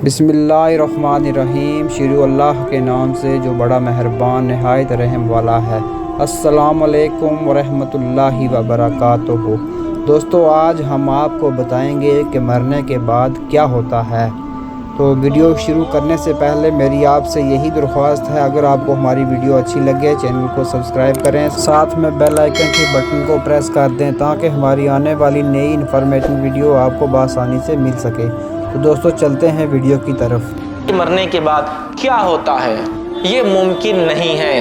بسم اللہ الرحمن الرحیم، شروع اللہ کے نام سے جو بڑا مہربان نہایت رحم والا ہے۔ السلام علیکم ورحمۃ اللہ وبرکاتہ۔ دوستو، آج ہم آپ کو بتائیں گے کہ مرنے کے بعد کیا ہوتا ہے۔ تو ویڈیو شروع کرنے سے پہلے میری آپ سے یہی درخواست ہے، اگر آپ کو ہماری ویڈیو اچھی لگے چینل کو سبسکرائب کریں، ساتھ میں بیل آئیکن کے بٹن کو پریس کر دیں تاکہ ہماری آنے والی نئی انفارمیٹنگ ویڈیو آپ کو بآسانی سے مل سکے۔ تو دوستو چلتے ہیں ویڈیو کی طرف۔ مرنے کے بعد کیا ہوتا ہے یہ ممکن نہیں ہے،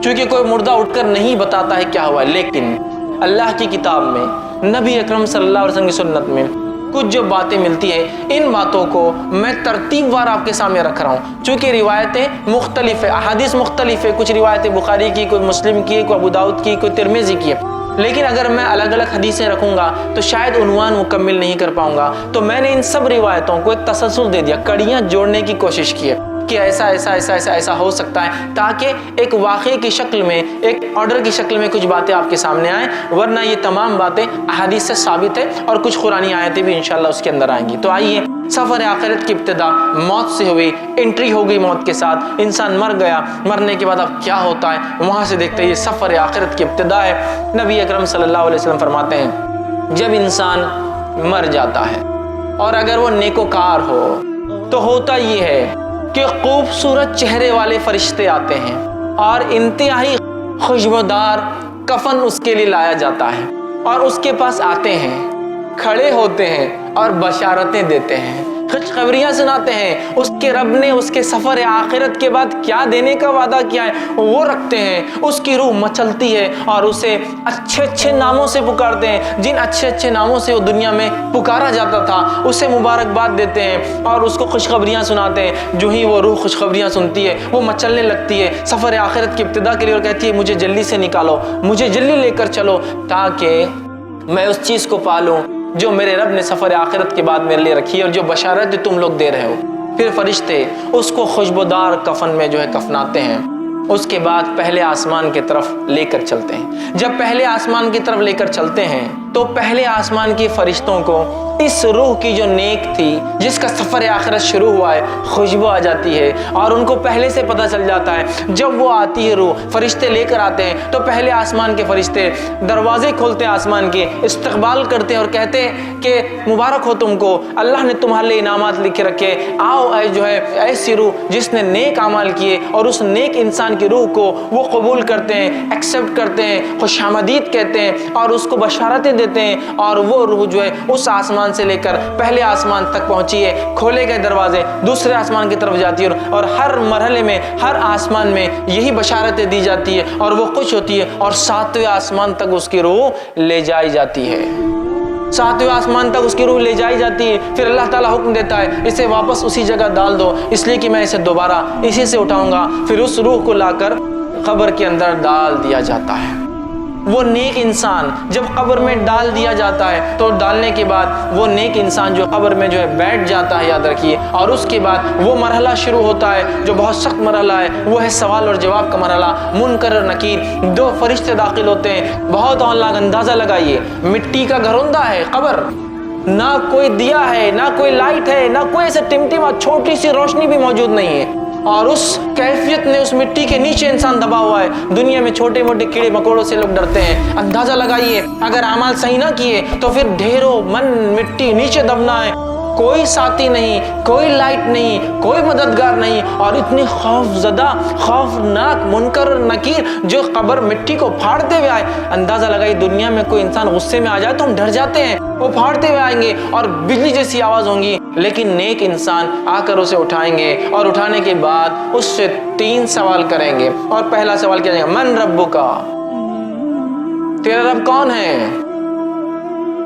چونکہ کوئی مردہ اٹھ کر نہیں بتاتا ہے کیا ہوا، لیکن اللہ کی کتاب میں، نبی اکرم صلی اللہ علیہ وسلم کی سنت میں کچھ جو باتیں ملتی ہیں، ان باتوں کو میں ترتیب وار آپ کے سامنے رکھ رہا ہوں، چونکہ روایتیں مختلف ہیں، احادیث مختلف ہے، کچھ روایتیں بخاری کی، کوئی مسلم کی، کوئی ابو داؤد کی، کوئی ترمذی کی ہے، لیکن اگر میں الگ الگ حدیثیں رکھوں گا تو شاید عنوان مکمل نہیں کر پاؤں گا، تو میں نے ان سب روایتوں کو ایک تسلسل دے دیا، کڑیاں جوڑنے کی کوشش کی ہے کہ ایسا ایسا ایسا ایسا ایسا ہو سکتا ہے، تاکہ ایک واقعے کی شکل میں، ایک آرڈر کی شکل میں کچھ باتیں آپ کے سامنے آئیں، ورنہ یہ تمام باتیں احادیث سے ثابت ہے اور کچھ قرآنی آیتیں بھی انشاءاللہ اس کے اندر آئیں گی۔ تو آئیے، سفر آخرت کی ابتدا موت سے ہوئی، انٹری ہو گئی موت کے ساتھ، انسان مر گیا، مرنے کے بعد اب کیا ہوتا ہے وہاں سے دیکھتے ہیں۔ یہ سفر آخرت کی ابتدا ہے۔ نبی اکرم صلی اللہ علیہ وسلم فرماتے ہیں، جب انسان مر جاتا ہے اور اگر وہ نیکوکار ہو تو ہوتا یہ ہے کہ خوبصورت چہرے والے فرشتے آتے ہیں اور انتہائی خوشبودار کفن اس کے لیے لایا جاتا ہے، اور اس کے پاس آتے ہیں، کھڑے ہوتے ہیں اور بشارتیں دیتے ہیں، خوشخبریاں سناتے ہیں۔ اس کے رب نے اس کے سفر آخرت کے بعد کیا دینے کا وعدہ کیا ہے وہ رکھتے ہیں۔ اس کی روح مچلتی ہے اور اسے اچھے اچھے ناموں سے پکارتے ہیں، جن اچھے اچھے ناموں سے وہ دنیا میں پکارا جاتا تھا اسے مبارکباد دیتے ہیں اور اس کو خوشخبریاں سناتے ہیں۔ جو ہی وہ روح خوشخبریاں سنتی ہے وہ مچلنے لگتی ہے سفر آخرت کی ابتدا کے لیے، اور کہتی ہے مجھے جلدی سے نکالو، مجھے جلدی لے کر چلو، تاکہ میں اس چیز کو پالوں جو میرے رب نے سفر آخرت کے بعد میرے لیے رکھی ہے اور جو بشارت تم لوگ دے رہے ہو۔ پھر فرشتے اس کو خوشبودار کفن میں جو ہے کفناتے ہیں، اس کے بعد پہلے آسمان کی طرف لے کر چلتے ہیں۔ جب پہلے آسمان کی طرف لے کر چلتے ہیں تو پہلے آسمان کے فرشتوں کو اس روح کی جو نیک تھی، جس کا سفر آخرت شروع ہوا ہے، خوشبو آ جاتی ہے، اور ان کو پہلے سے پتہ چل جاتا ہے جب وہ آتی ہے روح، فرشتے لے کر آتے ہیں تو پہلے آسمان کے فرشتے دروازے کھولتے ہیں، آسمان کے استقبال کرتے ہیں اور کہتے ہیں کہ مبارک ہو تم کو، اللہ نے تمہارے لیے انعامات لکھے رکھے، آؤ اے جو ہے ایسی روح جس نے نیک اعمال کیے، اور اس نیک انسان کی روح کو وہ قبول کرتے ہیں، ایکسیپٹ کرتے ہیں، خوش آمدید کہتے ہیں اور اس کو بشارتیں دیتے ہیں، اور وہ روح جو ہے اس آسمان سے لے کر پہلے آسمان تک پہنچی ہے، کھولے گئے دروازے دوسرے آسمان کی طرف جاتی ہے، اور ہر مرحلے میں، ہر آسمان میں یہی بشارتیں دی جاتی ہے اور وہ خوش ہوتی ہے، اور 7ویں آسمان تک اس کی روح لے جائی جاتی ہے، 7ویں آسمان تک اس کی روح لے جائی جاتی ہے۔ پھر اللہ تعالیٰ حکم دیتا ہے اسے واپس اسی جگہ ڈال دو، اس لیے کہ میں اسے دوبارہ اسی سے اٹھاؤں گا۔ پھر اس روح کو لا کر قبر کے اندر ڈال دیا جاتا ہے۔ وہ نیک انسان جب قبر میں ڈال دیا جاتا ہے تو ڈالنے کے بعد وہ نیک انسان جو قبر میں جو ہے بیٹھ جاتا ہے، یاد رکھیے، اور اس کے بعد وہ مرحلہ شروع ہوتا ہے جو بہت سخت مرحلہ ہے، وہ ہے سوال اور جواب کا مرحلہ۔ منکر اور نکیر 2 فرشتے داخل ہوتے ہیں۔ بہت اندازہ لگائیے، مٹی کا گھروندہ ہے قبر، نہ کوئی دیا ہے، نہ کوئی لائٹ ہے، نہ کوئی ایسے ٹمٹما چھوٹی سی روشنی بھی موجود نہیں ہے، اور اس کیفیت میں اس مٹی کے نیچے انسان دبا ہوا ہے۔ دنیا میں چھوٹے موٹے کیڑے مکوڑوں سے لوگ ڈرتے ہیں، اندازہ لگائیے اگر اعمال صحیح نہ کیے تو پھر ڈھیروں من مٹی نیچے دبنا ہے، کوئی ساتھی نہیں، کوئی لائٹ نہیں، کوئی مددگار نہیں، اور اتنے خوف زدہ، خوفناک منکر اور نکیر جو قبر مٹی کو پھاڑتے ہوئے آئے۔ اندازہ لگائیے دنیا میں کوئی انسان غصے میں آ جائے تو ہم ڈر جاتے ہیں، وہ پھاڑتے ہوئے آئیں گے اور بجلی جیسی آواز ہوں گی، لیکن نیک انسان آ کر اسے اٹھائیں گے، اور اٹھانے کے بعد اس سے 3 سوال کریں گے، اور پہلا سوال کیا جائے گا، من ربکا، تیرا رب کون ہے؟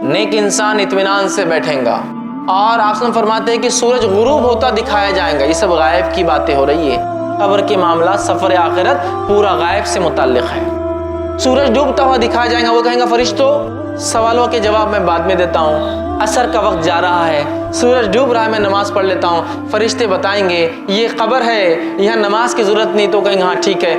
نیک انسان اطمینان سے بیٹھیں گا، اور آپ فرماتے ہیں کہ سورج غروب ہوتا دکھایا جائے گا۔ یہ سب غائب کی باتیں ہو رہی ہے، قبر کے معاملات سفر آخرت پورا غائب سے متعلق ہے۔ سورج ڈوبتا ہوا دکھایا جائے گا، وہ کہیں گا فرشتوں سوالوں کے جواب میں بعد میں دیتا ہوں، عصر کا وقت جا رہا ہے، سورج ڈوب رہا ہے، میں نماز پڑھ لیتا ہوں۔ فرشتے بتائیں گے یہ قبر ہے، یہاں نماز کی ضرورت نہیں، تو کہیں گے ہاں ٹھیک ہے،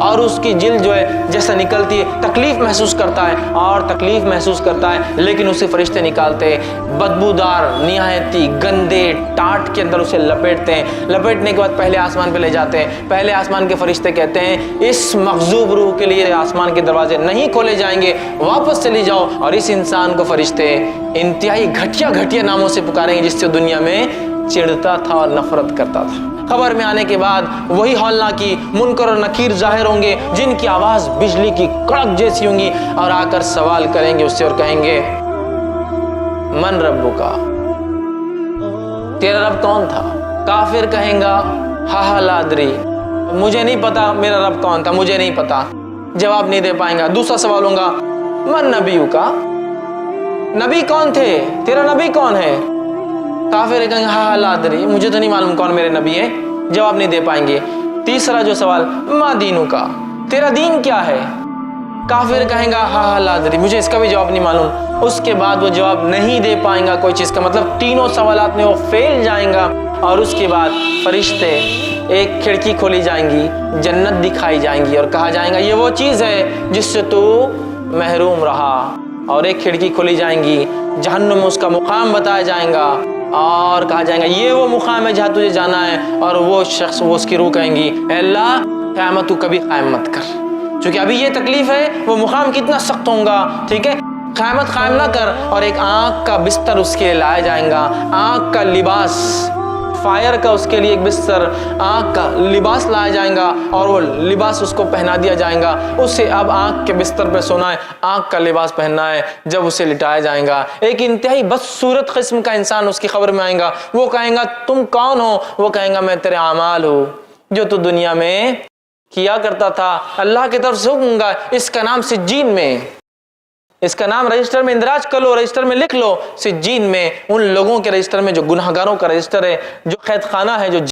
اور اس کی جلد جو ہے جیسے نکلتی ہے تکلیف محسوس کرتا ہے اور تکلیف محسوس کرتا ہے، لیکن اسے فرشتے نکالتے ہیں، بدبودار نہایتی گندے ٹاٹ کے اندر اسے لپیٹتے ہیں، لپیٹنے کے بعد پہلے آسمان پہ لے جاتے ہیں۔ پہلے آسمان کے فرشتے کہتے ہیں اس مغضوب روح کے لیے آسمان کے دروازے نہیں کھولے جائیں گے، واپس چلی جاؤ۔ اور اس انسان کو فرشتے انتہائی گھٹیا ناموں سے پکاریں گے جس سے دنیا میں چڑھتا تھا اور نفرت کرتا تھا۔ خبر میں آنے کے بعد وہی ہولناکی منکر اور نکیر ظاہر ہوں گے جن کی آواز بجلی کی کڑک جیسی ہوں گی، اور آ کر سوال کریں گے اس سے اور کہیں گے من ربکا، تیرا رب کون تھا؟ کافر کہیں گا ہا لا ادری، مجھے نہیں پتا میرا رب کون تھا، مجھے نہیں پتا، جواب نہیں دے پائیں گا۔ دوسرا سوال ہوگا من نبیکا، نبی کون تھے؟ تیرا نبی کون ہے؟ کافر کہیں گے ہا لا ادری، مجھے تو نہیں معلوم کون میرے نبی ہے، جواب نہیں دے پائیں گے۔ تیسرا جو سوال ما دینکا، تیرا دین کیا ہے؟ کافر کہیں گا ہا لا ادری، مجھے اس کا بھی جواب نہیں معلوم۔ اس کے بعد وہ جواب نہیں دے پائیں گا کوئی چیز کا، مطلب تینوں سوالات میں وہ فیل جائیں گا۔ اور اس کے بعد فرشتے ایک کھڑکی کھولی جائیں گی، جنت دکھائی جائیں گی اور کہا جائیں گا یہ وہ چیز ہے جس سے تو محروم رہا، اور ایک کھڑکی کھولی جائیں گی، جہنم میں اس کا مقام بتایا جائیں گا اور کہا جائیں گا یہ وہ مقام ہے جہاں تجھے جانا ہے۔ اور وہ شخص، وہ اس کی روح کہیں گی اے اللہ قیامت تو کبھی قائم مت کر، چونکہ ابھی یہ تکلیف ہے، وہ مقام کتنا سخت ہوگا، ٹھیک ہے، قیامت قائم نہ کر۔ اور ایک آنکھ کا بستر اس کے لیے لایا جائیں گا، آنکھ کا لباس، فائر کا اس کے لیے ایک بستر، آنکھ کا لباس لایا جائیں گا اور وہ لباس اس کو پہنا دیا جائیں گا۔ اسے اب آنکھ کے بستر پہ سونا ہے، آنکھ کا لباس پہننا ہے۔ جب اسے لٹایا جائیں گا، ایک انتہائی بدصورت قسم کا انسان اس کی خبر میں آئے گا، وہ کہیں گا تم کون ہو؟ وہ کہیں گا میں تیرے اعمال ہوں جو تو دنیا میں کیا کرتا تھا، اللہ کی طرف سے حکم گا، اس کا نام سجین میں، اس کا نام رجسٹر میں اندراج کر لو، رجسٹر میں لکھ لو، سجین میں ان لوگوں کے رجسٹر میں جو گناہگاروں کا رجسٹر ہے، جو قید خانہ ہے، جو